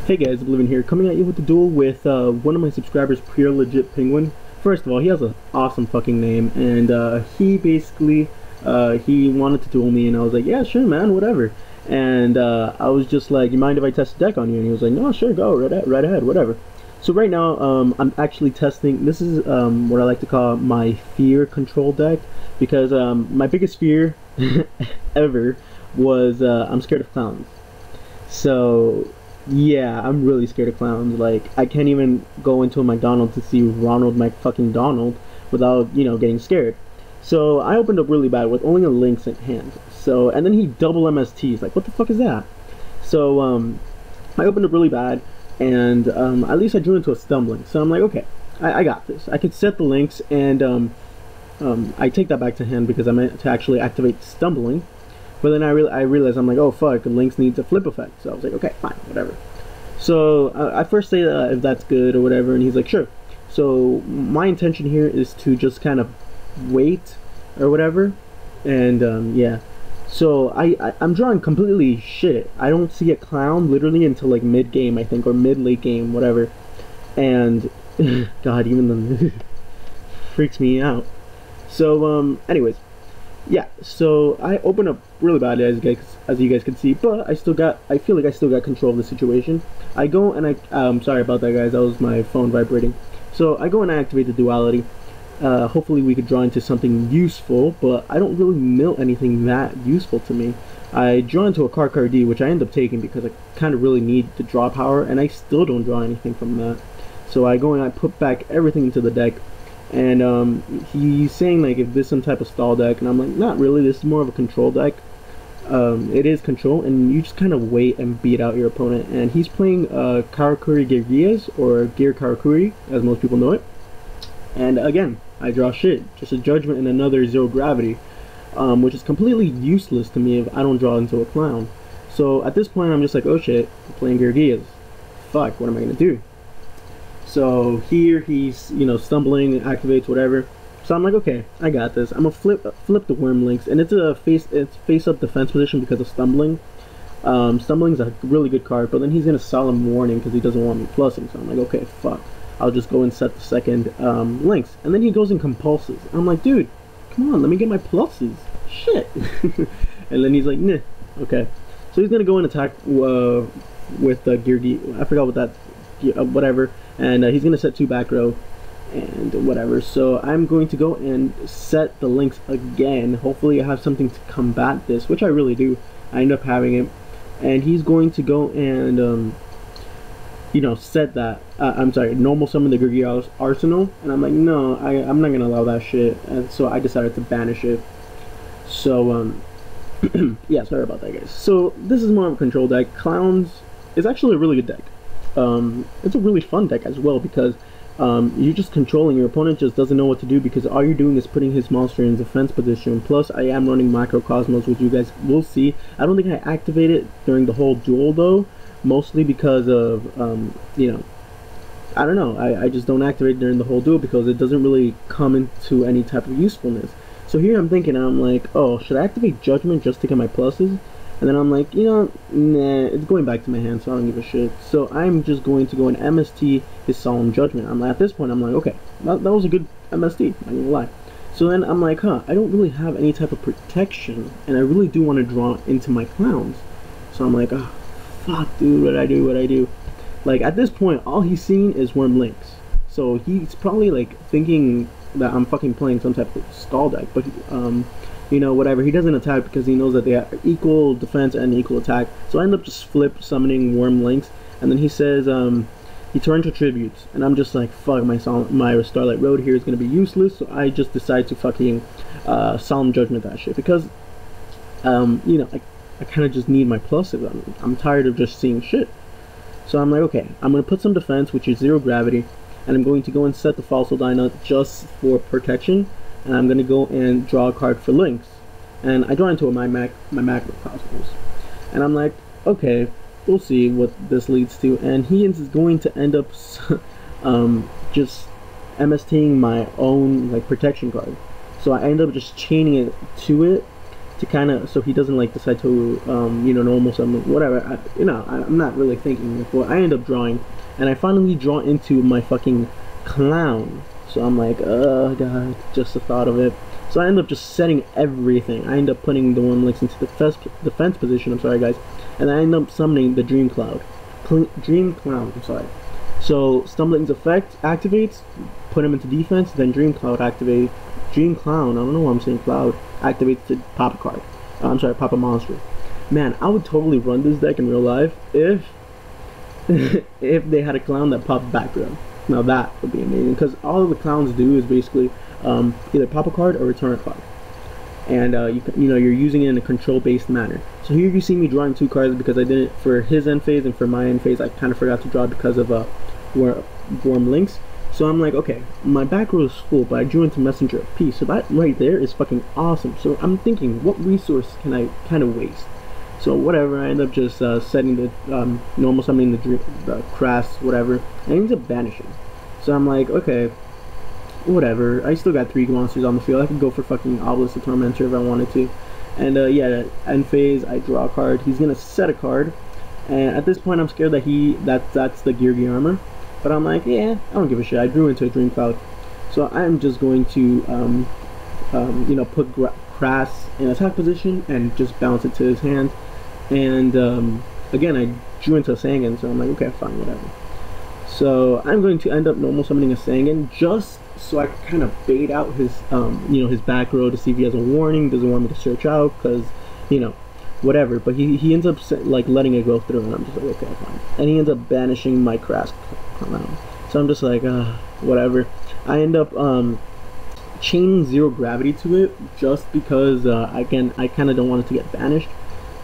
Hey guys, Oblivion here, coming at you with the duel with one of my subscribers, Pure Legit Penguin. First of all, he has an awesome fucking name, and he basically, he wanted to duel me, and I was like, yeah, sure man, whatever. And I was just like, you mind if I test the deck on you? And he was like, no, sure, go, right ahead, whatever. So right now, I'm actually testing, this is what I like to call my fear control deck, because my biggest fear ever was I'm scared of clowns. So yeah, I'm really scared of clowns. Like, I can't even go into a McDonald's to see Ronald McFucking-Donald without, you know, getting scared. So I opened up really bad with only a Lynx in hand. So, and then he double MSTs. Like, what the fuck is that? So, I opened up really bad, and at least I drew into a stumbling. So I'm like, okay, I got this. I could set the Lynx, and I take that back to hand because I meant to actually activate stumbling. But then I realized, I'm like, oh fuck, Lynx needs a flip effect. So I was like, okay, fine, whatever. So I first say if that's good or whatever, and he's like, sure. So my intention here is to just kind of wait or whatever, and yeah. So I'm drawing completely shit. I don't see a clown literally until like mid game, I think, or mid-late game, whatever. And God, even the freaks me out. So anyways. Yeah, so I opened up really bad as you guys can see, but I feel like I still got control of the situation. I go and sorry about that guys, that was my phone vibrating. So I go and I activate the duality. Hopefully we could draw into something useful, but I don't really mill anything that useful to me. I draw into a card D, which I end up taking because I kind of really need the draw power, and I still don't draw anything from that. So I go and I put back everything into the deck. And he's saying like if this some type of stall deck, and I'm like, not really, this is more of a control deck. It is control, and you just kind of wait and beat out your opponent. And he's playing Gearakuri or Gearakuri, as most people know it. And again, I draw shit, just a judgment and another zero gravity, which is completely useless to me if I don't draw into a clown. So at this point I'm just like, oh shit, I'm playing Gearakuri. Fuck, what am I gonna do? So here he's, you know, stumbling, activates, whatever. So I'm like, okay, I got this. I'm gonna flip the Worm Lynx, and it's face up defense position because of stumbling. Stumbling's a really good card, but then he's gonna solemn warning because he doesn't want me plussing. So I'm like, okay, fuck. I'll just go and set the second Lynx, and then he goes and compulses. I'm like, dude, come on, let me get my pluses. Shit. And then he's like, nah, okay. So he's gonna go and attack with Gearakuri. I forgot what that, whatever. And he's going to set 2 back row and whatever. So I'm going to go and set the Lynx again. Hopefully I have something to combat this, which I really do. I end up having it. And he's going to go and, you know, set that. I'm sorry, normal summon the Gearakuri arsenal. And I'm like, no, I'm not going to allow that shit. And so I decided to banish it. So, yeah, sorry about that, guys. So this is more of a control deck. Clowns is actually a really good deck. It's a really fun deck as well because you're just controlling, your opponent just doesn't know what to do because all you're doing is putting his monster in defense position. Plus I am running Microcosmos, which you guys will see. I don't think I activated during the whole duel though, mostly because of you know, I don't know, I just don't activate during the whole duel because it doesn't really come into any type of usefulness. So here I'm thinking, I'm like, oh, should I activate Judgment just to get my pluses? And then I'm like, you know, nah, it's going back to my hand, so I don't give a shit. So I'm just going to go and MST his Solemn Judgment. I'm like, at this point, I'm like, okay, that was a good MST, I'm not gonna lie. So then I'm like, huh, I don't really have any type of protection, and I really do want to draw into my clowns. So I'm like, oh, fuck, dude, what I do? Like, at this point, all he's seeing is Worm Lynx. So he's probably, like, thinking that I'm fucking playing some type of stall deck, but, you know, whatever, he doesn't attack because he knows that they have equal defense and equal attack. So I end up just flip summoning Worm Lynx, and then he says he turns to tributes, and I'm just like, fuck, my Starlight Road here is gonna be useless. So I just decide to fucking Solemn Judgment that shit because you know, I kind of just need my pluses. I'm tired of just seeing shit. So I'm like, okay, I'm gonna put some defense, which is 0 gravity, and I'm going to go and set the Fossil Dyna just for protection. And I'm gonna go and draw a card for Lynx, and I draw into my Macrocosmos, and I'm like, okay, we'll see what this leads to. And he is going to end up just MSTing my own like protection card. So I end up just chaining it to it, to kind of, so he doesn't like decide to normal summon whatever. I'm not really thinking. But I end up drawing, and I finally draw into my fucking clown. So I'm like, oh god, just the thought of it. So I end up just setting everything. I end up putting the Wormlinks into defense position. I'm sorry guys, and I end up summoning the Dream Clown. I'm sorry. So Stumbling's effect activates, put him into defense, then Dream Cloud activate. Dream Clown, I don't know why I'm saying Cloud, activates to pop a card. I'm sorry, pop a monster. Man, I would totally run this deck in real life if if they had a clown that popped background. Now that would be amazing, because all the clowns do is basically either pop a card or return a card. And you're using it in a control-based manner. So here you see me drawing 2 cards because I did it for his end phase, and for my end phase I kind of forgot to draw because of Wormlinks. So I'm like, okay, my back row is full, but I drew into Messenger of Peace. So that right there is fucking awesome. So I'm thinking, what resource can I kind of waste? So whatever, I end up just setting the normal summoning the crass, whatever. And I end up banishing. So I'm like, okay, whatever. I still got 3 monsters on the field. I could go for fucking Obelisk the Tormentor if I wanted to. And yeah, end phase, I draw a card. He's gonna set a card, and at this point, I'm scared that that's the Gearakuri armor. But I'm like, yeah, I don't give a shit. I drew into a Dream Cloud, so I'm just going to put Crass in attack position and just bounce it to his hand. And again, I drew into a Sangan, so I'm like, okay, fine, whatever. So I'm going to end up normal summoning a Sangan just so I can kind of bait out his his back row to see if he has a warning, doesn't want me to search out, because whatever. But he ends up like letting it go through, and I'm just like, okay, fine. And he ends up banishing my Crass clown. So I'm just like, whatever. I end up chaining 0 gravity to it just because again, I kind of don't want it to get banished.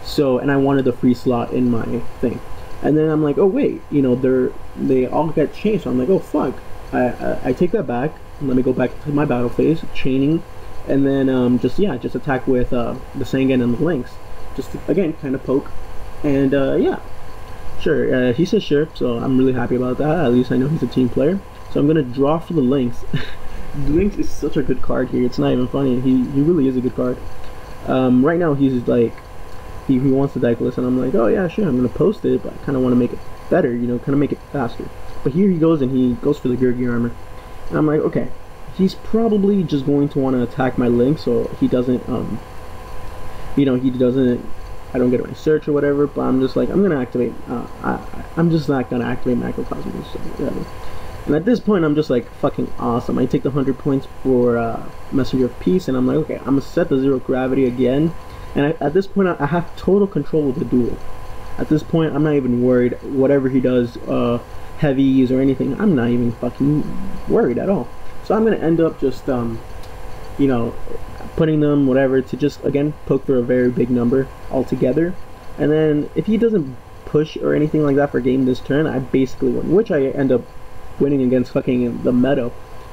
So, and I wanted the free slot in my thing. And then I'm like, oh wait, they all get changed. So I'm like, oh fuck. I take that back. Let me go back to my battle phase, chaining, and then just attack with the Sangan and the Lynx. Just to, again, kind of poke. And yeah, sure. He says sure, so I'm really happy about that. At least I know he's a team player. So I'm gonna draw for the Lynx. The Lynx is such a good card here. It's not even funny. He really is a good card. Right now he's like, he wants the deck list, and I'm like, oh yeah, sure, I'm gonna post it, but I kind of want to make it better, kind of make it faster. But here he goes, and he goes for the Gearakuri armor, and I'm like, okay, he's probably just going to want to attack my Link, so he doesn't, I don't get my search or whatever. But I'm just like, I'm gonna activate. I'm just not gonna activate Macrocosm, so whatever. And at this point, I'm just like, fucking awesome. I take the 100 points for Messenger of Peace, and I'm like, okay, I'm gonna set the 0 gravity again. And at this point, I have total control of the duel. At this point, I'm not even worried. Whatever he does, heavies or anything, I'm not even fucking worried at all. So I'm gonna end up just, putting them whatever to just again poke for a very big number altogether. And then if he doesn't push or anything like that for game this turn, I basically win, which I end up winning against fucking the Meadow,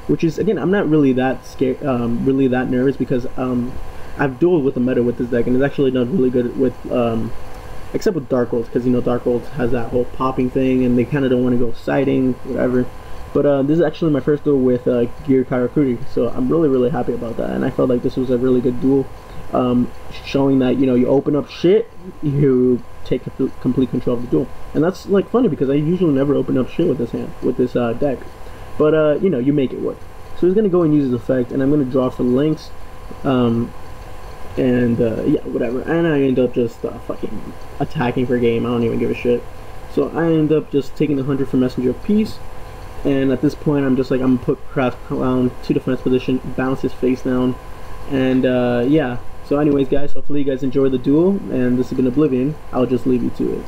which is, again, I'm not really that scared, really that nervous, because I've dueled with the Meadow with this deck, and it's actually done really good with, except with Dark Worlds, because Dark Worlds has that whole popping thing, and they kind of don't want to go siding, whatever. But this is actually my first duel with Gearakuri, so I'm really happy about that, and I felt like this was a really good duel, showing that you open up shit, you take complete control of the duel. And that's like funny, because I usually never open up shit with this hand, with this deck, but you make it work. So he's gonna go and use his effect, and I'm gonna draw for Lynx, and yeah, whatever. And I end up just fucking attacking for game. I don't even give a shit. So I end up just taking the 100 for Messenger of Peace, and at this point I'm just like, I'm gonna put Craft Clown to defense position, bounce his face down, and yeah. So anyways guys, hopefully you guys enjoy the duel, and this has been Oblivion. I'll just leave you to it.